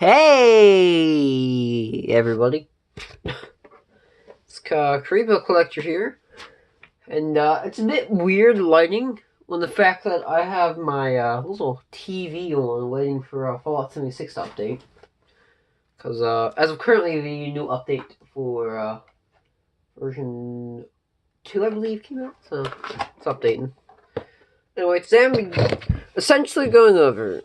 Hey, everybody. It's Creepo Collector here. And it's a bit weird lighting on the fact that I have my little TV on waiting for a Fallout 76 update. Because as of currently, the new update for version 2, I believe, came out. So it's updating. Anyway, today I'm essentially going over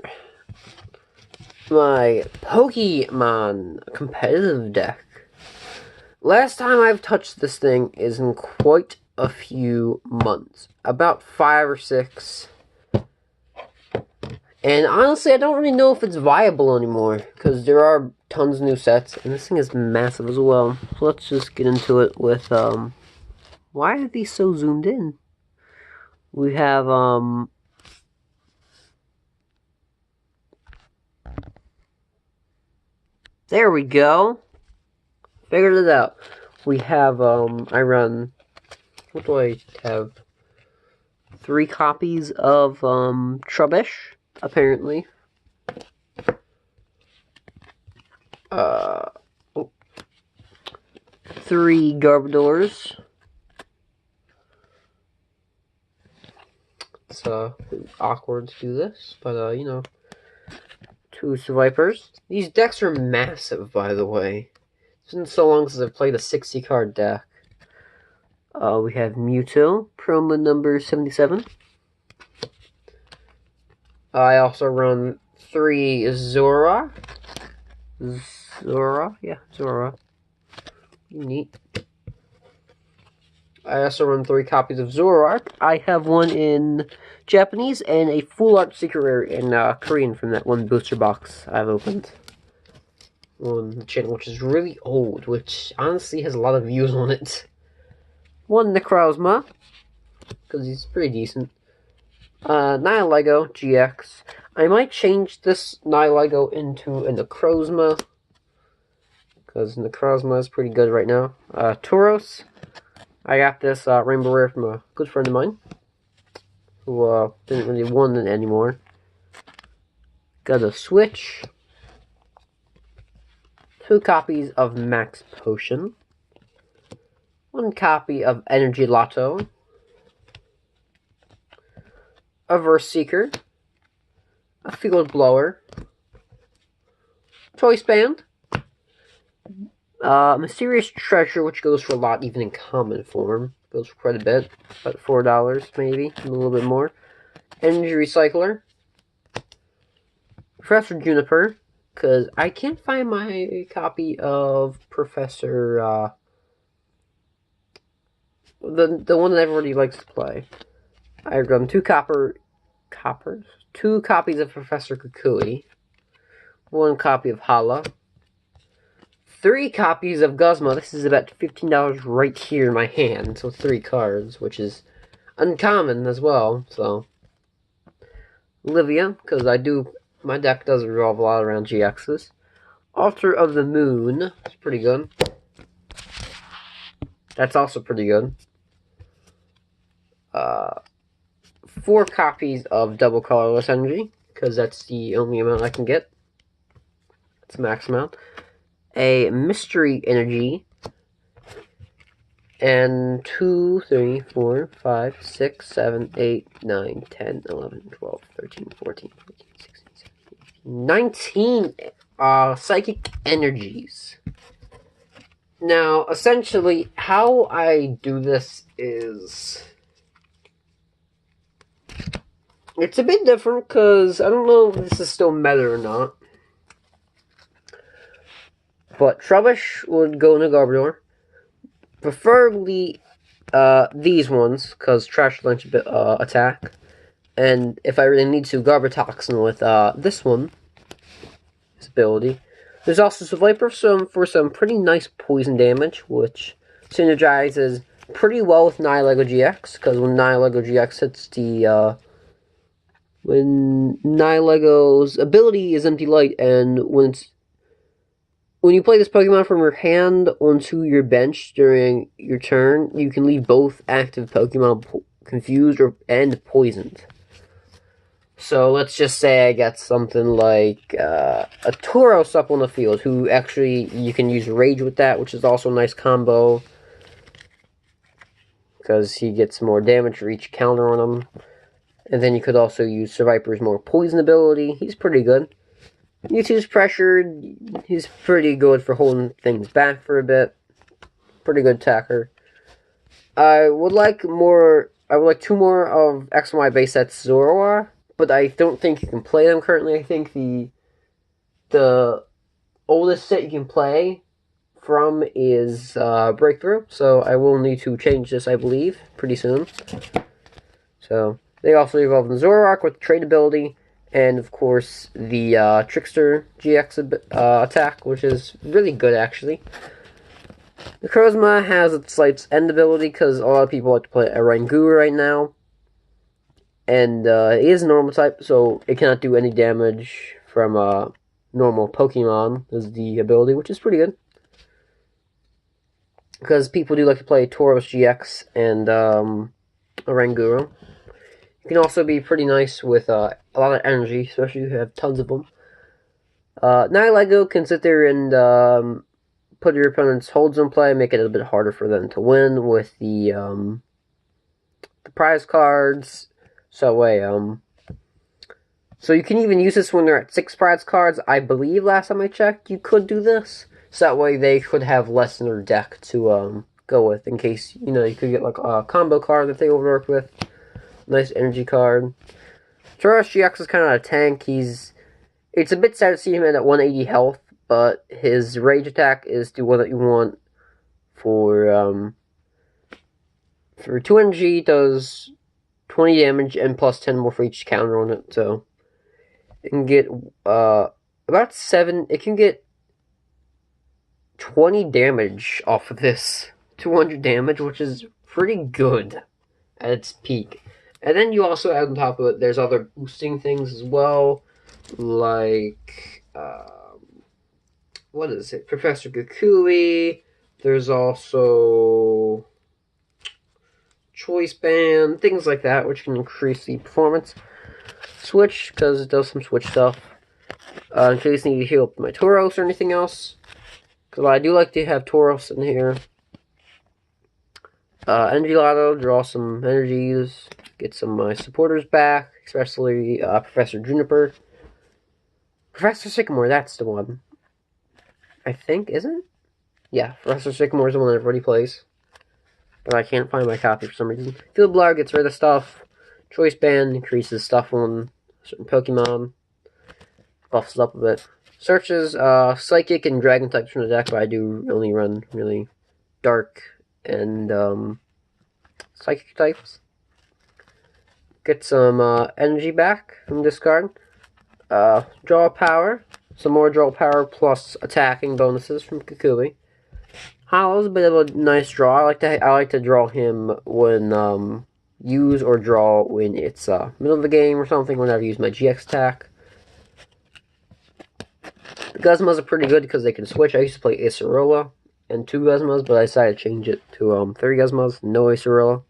my Pokemon competitive deck. Last time I've touched this thing is in quite a few months. About 5 or 6. And honestly, I don't really know if it's viable anymore, because there are tons of new sets, and this thing is massive as well. So let's just get into it with, why are these so zoomed in? We have, there we go. Figured it out. We have, I run, what do I have? 3 copies of, Trubbish, apparently. 3 Garbodors. It's, awkward to do this, but, you know. 2 Vipers. These decks are massive, by the way. It's been so long since I've played a 60-card deck. We have Mewtwo, promo number 77. I also run 3 Zora. Zora. Neat. I also run 3 copies of Zoroark. I have one in Japanese and a full art secret rare in Korean from that one booster box I've opened on the channel, which is really old, which honestly has a lot of views on it. 1 Necrozma, because he's pretty decent. Nihilego GX. I might change this Nihilego into a Necrozma, because Necrozma is pretty good right now. Tauros. I got this Rainbow Rare from a good friend of mine, who didn't really want it anymore. Got a Switch. 2 copies of Max Potion. 1 copy of Energy Lotto. A Verse Seeker. A Field Blower. Choice Band. Mysterious Treasure, which goes for a lot, even in common form. Goes for quite a bit. About $4, maybe. A little bit more. Energy Recycler. Professor Juniper. Because I can't find my copy of Professor, the one that everybody likes to play. I run 2 2 copies of Professor Kukui. 1 copy of Hala. 3 copies of Guzma. This is about $15 right here in my hand. So 3 cards, which is uncommon as well. So Olivia, because my deck does revolve a lot around GXs. Altar of the Moon. It's pretty good. That's also pretty good. 4 copies of Double Colorless Energy, because that's the only amount I can get. It's max amount. A Mystery Energy. And 2, 3, 4, 5, 6, 7, 8, 9, 10, 11, 12, 13, 14, 15, 16, 17, 18, 19 Psychic Energies. Now, essentially, how I do this is... It's a bit different, because I don't know if this is still meta or not. But Trubbish would go in a Garbodor. Preferably these ones, because Trash Lunch attack. And if I really need to, Garbotoxin with this one. This ability. There's also Viper for some pretty nice poison damage, which synergizes pretty well with Nihilego GX, because when Nihilego GX hits the, when Nihilego's ability is Empty Light, and when you play this Pokemon from your hand onto your bench during your turn, you can leave both active Pokemon confused and poisoned. So let's just say I got something like a Tauros up on the field, who actually you can use Rage with that, which is also a nice combo. Because he gets more damage for each counter on him. And then you could also use Sir Viper's more poison ability. He's pretty good. Mewtwo's pressured. He's pretty good for holding things back for a bit. Pretty good attacker. I would like two more of X and Y base sets Zoroark, but I don't think you can play them currently. I think the oldest set you can play from is Breakthrough, so I will need to change this, I believe, pretty soon. So they also evolved in Zoroark with the trade ability, and of course the Trickster GX attack, which is really good actually. The Charisma has its end ability because a lot of people like to play a Rangoon right now, and it is a normal type, so it cannot do any damage from normal Pokemon. Is the ability, which is pretty good. Because people do like to play Tauros GX and Oranguru. You can also be pretty nice with a lot of energy, especially if you have tons of them. Nihilego can sit there and put your opponent's holds in play, make it a little bit harder for them to win with the prize cards. So you can even use this when they're at 6 prize cards. I believe last time I checked, you could do this. So that way they could have less in their deck to go with, in case, you could get like a combo card that they overwork with. Nice energy card. Tauros GX is kind of a tank. It's a bit sad to see him at 180 health, but his rage attack is the one that you want for 2 energy, does 20 damage and plus 10 more for each counter on it. So it can get about 7. It can get 20 damage off of this. 200 damage, which is pretty good at its peak. And then you also add on top of it, there's other boosting things as well, like what is it? Professor Kukui. There's also Choice Band, things like that, which can increase the performance. Switch, because it does some switch stuff. In case I need to heal up my Tauros or anything else. Because I do like to have Tauros in here. Energy Lotto, draw some energies. Get some of my supporters back, especially Professor Juniper. Professor Sycamore, that's the one. I think, isn't it? Yeah, Professor Sycamore is the one that everybody plays. But I can't find my copy for some reason. Field Blower gets rid of stuff. Choice Band increases stuff on certain Pokemon. Buffs it up a bit. Searches Psychic and Dragon types from the deck, but I do only run really Dark and Psychic types. Get some energy back from this card. Draw power. Some more draw power plus attacking bonuses from Kukui. Hollow's a bit of a nice draw. I like to draw him when use or draw when it's middle of the game or something. Whenever I use my GX attack. The Guzmas are pretty good because they can switch. I used to play Acerola and 2 Guzmas, but I decided to change it to 3 Guzmas, no Acerola.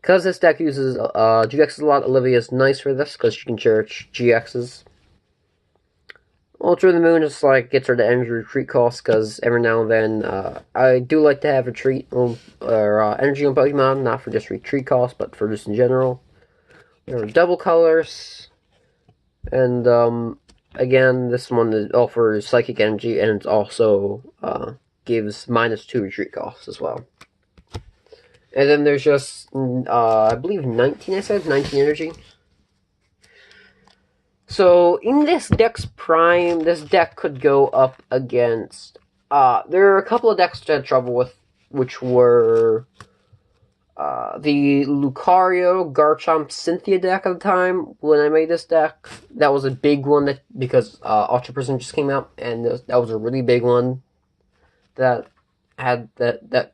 Because this deck uses GXs a lot, Olivia's nice for this because she can church GXs. Ultra the Moon just gets rid of energy retreat costs because every now and then I do like to have retreat or energy on Pokemon, not for just retreat costs, but for just in general. There are double colors, and again, this one offers psychic energy, and it also gives -2 retreat costs as well. And then there's just, I believe 19, 19 energy. So, in this deck's prime, this deck could go up against, there are a couple of decks I had trouble with, which were the Lucario, Garchomp, Cynthia deck at the time when I made this deck. That was a big one because Ultra Prism just came out, and that was a really big one that had that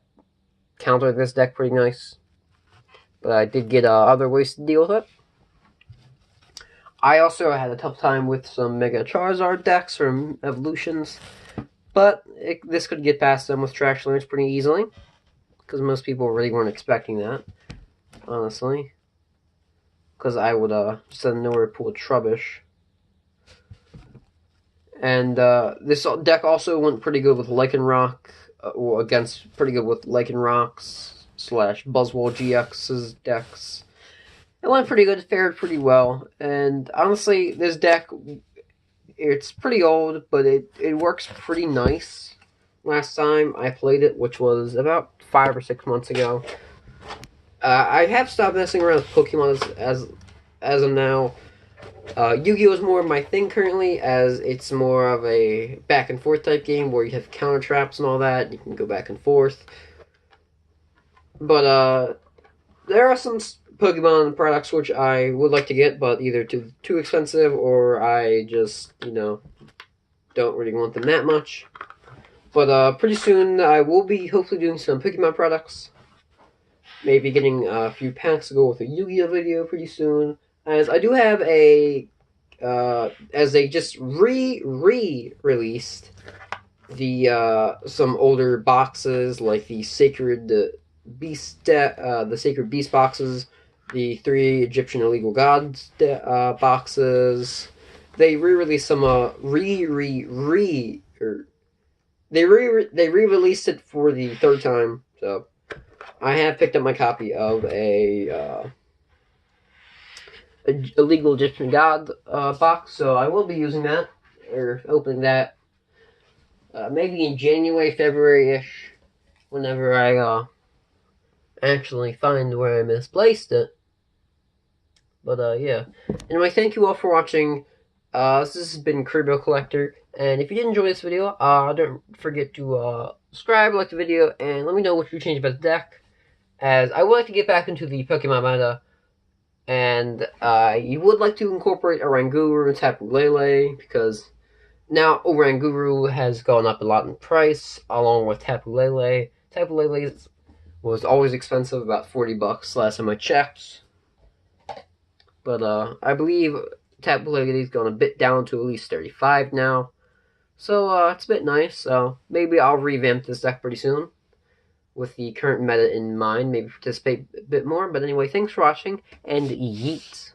countered this deck pretty nice. But I did get other ways to deal with it. I also had a tough time with some Mega Charizard decks from Evolutions, but this could get past them with Trash Lands pretty easily, because most people really weren't expecting that, honestly. because I would send nowhere to pull a Trubbish. And this deck also went pretty good with Lycanroc, or against pretty good with Lycanrocs / Buzzwole GX's decks. It went pretty good, fared pretty well, and honestly, this deck, it's pretty old, but it works pretty nice. Last time I played it, which was about 5 or 6 months ago. I have stopped messing around with Pokemon as of now. Yu-Gi-Oh! Is more of my thing currently, as it's more of a back and forth type game where you have counter traps and all that. You can go back and forth. But there are some Pokemon products which I would like to get, but either too expensive or I just, don't really want them that much. But pretty soon I will be hopefully doing some Pokemon products. Maybe getting a few packs to go with a Yu-Gi-Oh! Video pretty soon. As I do have as they just re-released some older boxes, like the Sacred Beast, the Sacred Beast boxes, the 3 Egyptian Illegal Gods boxes. They re-released some they re-released it for the 3rd time. So I have picked up my copy of a Illegal Egyptian God box, so I will be using that, or opening that, maybe in January, February-ish, whenever I actually find where I misplaced it. But yeah. Anyway, thank you all for watching. This has been Kirby Collector, and if you did enjoy this video, don't forget to subscribe, like the video, and let me know what you changed about the deck, as I would like to get back into the Pokemon meta. And you would like to incorporate Oranguru and Tapu Lele, because now Oranguru has gone up a lot in price, along with Tapu Lele. Tapu Lele was always expensive, about $40 last time I checked. But I believe Tapu Lele has gone a bit down to at least 35 now. So it's a bit nice. So maybe I'll revamp this deck pretty soon, with the current meta in mind, maybe participate a bit more. But anyway, thanks for watching, and yeet.